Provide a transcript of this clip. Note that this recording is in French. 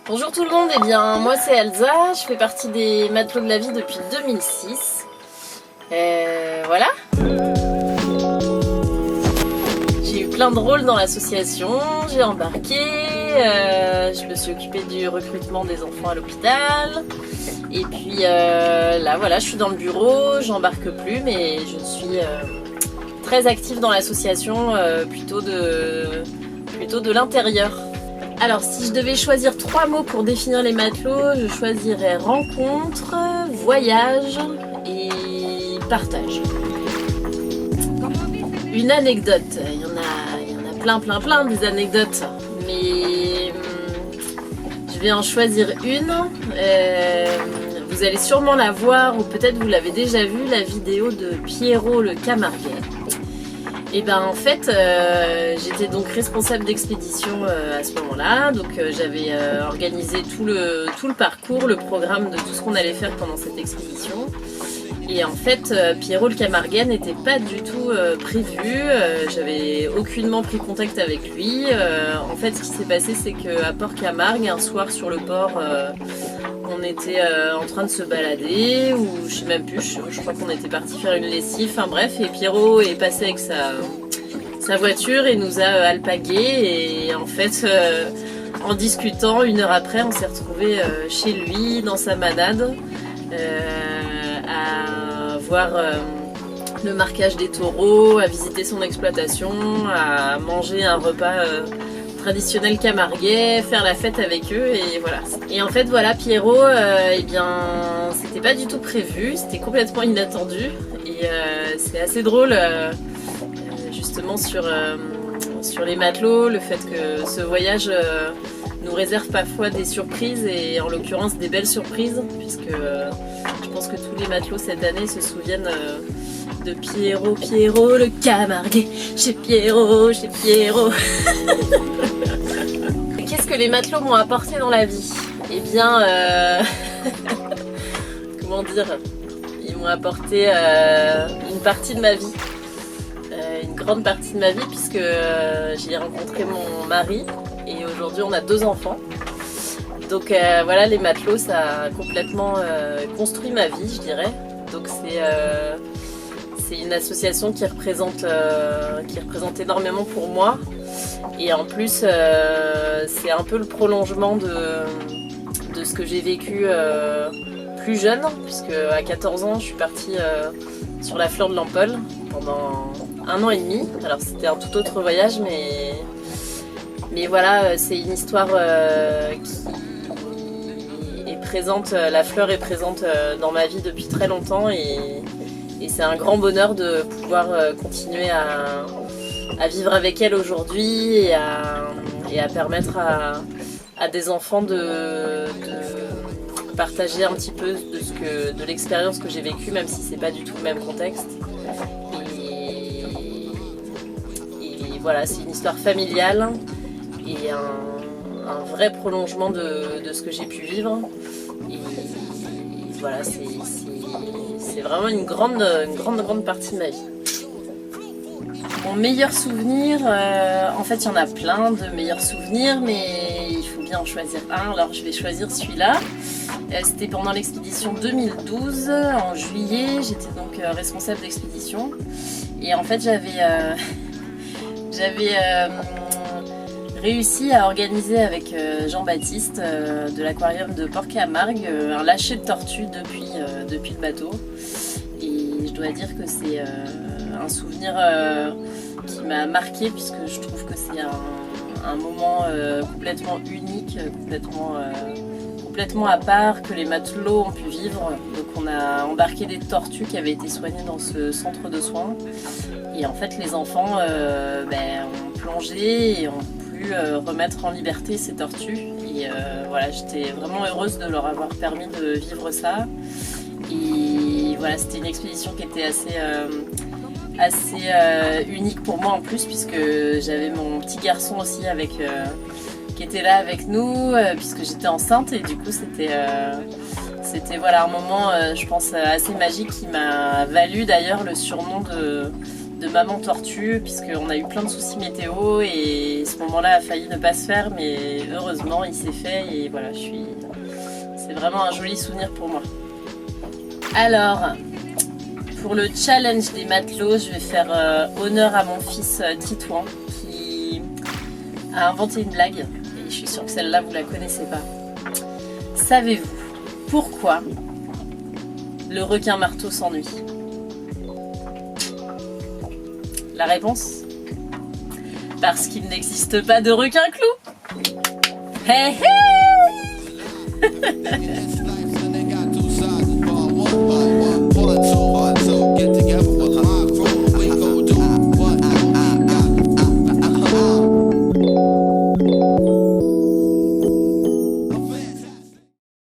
Bonjour tout le monde, eh bien moi c'est Elsa, je fais partie des matelots de la vie depuis 2006. Voilà. J'ai eu plein de rôles dans l'association, j'ai embarqué, je me suis occupée du recrutement des enfants à l'hôpital. Et puis là voilà, je suis dans le bureau, j'embarque plus mais je suis très active dans l'association, plutôt de l'intérieur. Alors si je devais choisir 3 mots pour définir les matelots, je choisirais rencontre, voyage et partage. Une anecdote, il y en a plein des anecdotes, mais je vais en choisir une. Vous allez sûrement la voir ou peut-être vous l'avez déjà vu, la vidéo de Pierrot le Camarguais. Et ben en fait, j'étais donc responsable d'expédition à ce moment-là, donc j'avais organisé tout le parcours, le programme de tout ce qu'on allait faire pendant cette expédition. Et en fait, Pierrot le Camarguais n'était pas du tout prévu, j'avais aucunement pris contact avec lui. En fait, ce qui s'est passé, c'est qu'à Port-Camargue, un soir sur le port, on était en train de se balader, ou je sais même plus, je crois qu'on était parti faire une lessive, enfin bref, et Pierrot est passé avec sa voiture et nous a alpagués, et en fait, en discutant, 1 heure après, on s'est retrouvés chez lui, dans sa manade, à voir le marquage des taureaux, à visiter son exploitation, à manger un repas traditionnel camarguais, faire la fête avec eux, et voilà. Et en fait voilà, Pierrot, eh bien c'était pas du tout prévu, c'était complètement inattendu, et c'est assez drôle justement sur les matelots, le fait que ce voyage nous réserve parfois des surprises, et en l'occurrence des belles surprises, puisque je pense que tous les matelots cette année se souviennent de Pierrot le Camarguais, chez Pierrot. Qu'est-ce que les matelots m'ont apporté dans la vie? Eh bien, comment dire, ils m'ont apporté une partie de ma vie, une grande partie de ma vie, puisque j'y ai rencontré mon mari, et aujourd'hui on a 2 enfants. Donc voilà, les matelots, ça a complètement construit ma vie, je dirais. Donc c'est une association qui représente énormément pour moi, et en plus c'est un peu le prolongement de ce que j'ai vécu plus jeune, puisque à 14 ans je suis partie sur la Fleur de Lampol pendant 1 an et demi. Alors c'était un tout autre voyage, mais voilà, c'est une histoire qui est présente, la fleur est présente dans ma vie depuis très longtemps, et c'est un grand bonheur de pouvoir continuer à vivre avec elle aujourd'hui, et à permettre à des enfants de partager un petit peu de l'expérience que j'ai vécue, même si c'est pas du tout le même contexte. Et voilà, c'est une histoire familiale et un vrai prolongement de ce que j'ai pu vivre. Et voilà, c'est vraiment une grande partie de ma vie. Mon meilleur souvenir, en fait il y en a plein de meilleurs souvenirs, mais il faut bien en choisir un, alors je vais choisir celui-là. C'était pendant l'expédition 2012, en juillet, j'étais donc responsable d'expédition, et en fait j'avais réussi à organiser avec Jean-Baptiste de l'aquarium de Port-Camargue un lâcher de tortues depuis le bateau, et je dois dire que c'est un souvenir qui m'a marqué, puisque je trouve que c'est un moment complètement unique, complètement à part, que les matelots ont pu vivre. Donc on a embarqué des tortues qui avaient été soignées dans ce centre de soins, et en fait les enfants ont plongé et ont pu remettre en liberté ces tortues, et voilà, j'étais vraiment heureuse de leur avoir permis de vivre ça. Et voilà, c'était une expédition qui était assez unique pour moi en plus, puisque j'avais mon petit garçon aussi qui était là avec nous, puisque j'étais enceinte, et du coup c'était voilà, un moment je pense assez magique, qui m'a valu d'ailleurs le surnom de Maman Tortue, puisqu'on a eu plein de soucis météo et ce moment-là a failli ne pas se faire, mais heureusement il s'est fait et voilà, c'est vraiment un joli souvenir pour moi. Alors, pour le challenge des matelots, je vais faire honneur à mon fils Titouan qui a inventé une blague et je suis sûre que celle-là vous la connaissez pas. Savez-vous pourquoi le requin marteau s'ennuie? La réponse? Parce qu'il n'existe pas de requin clou. Hey hey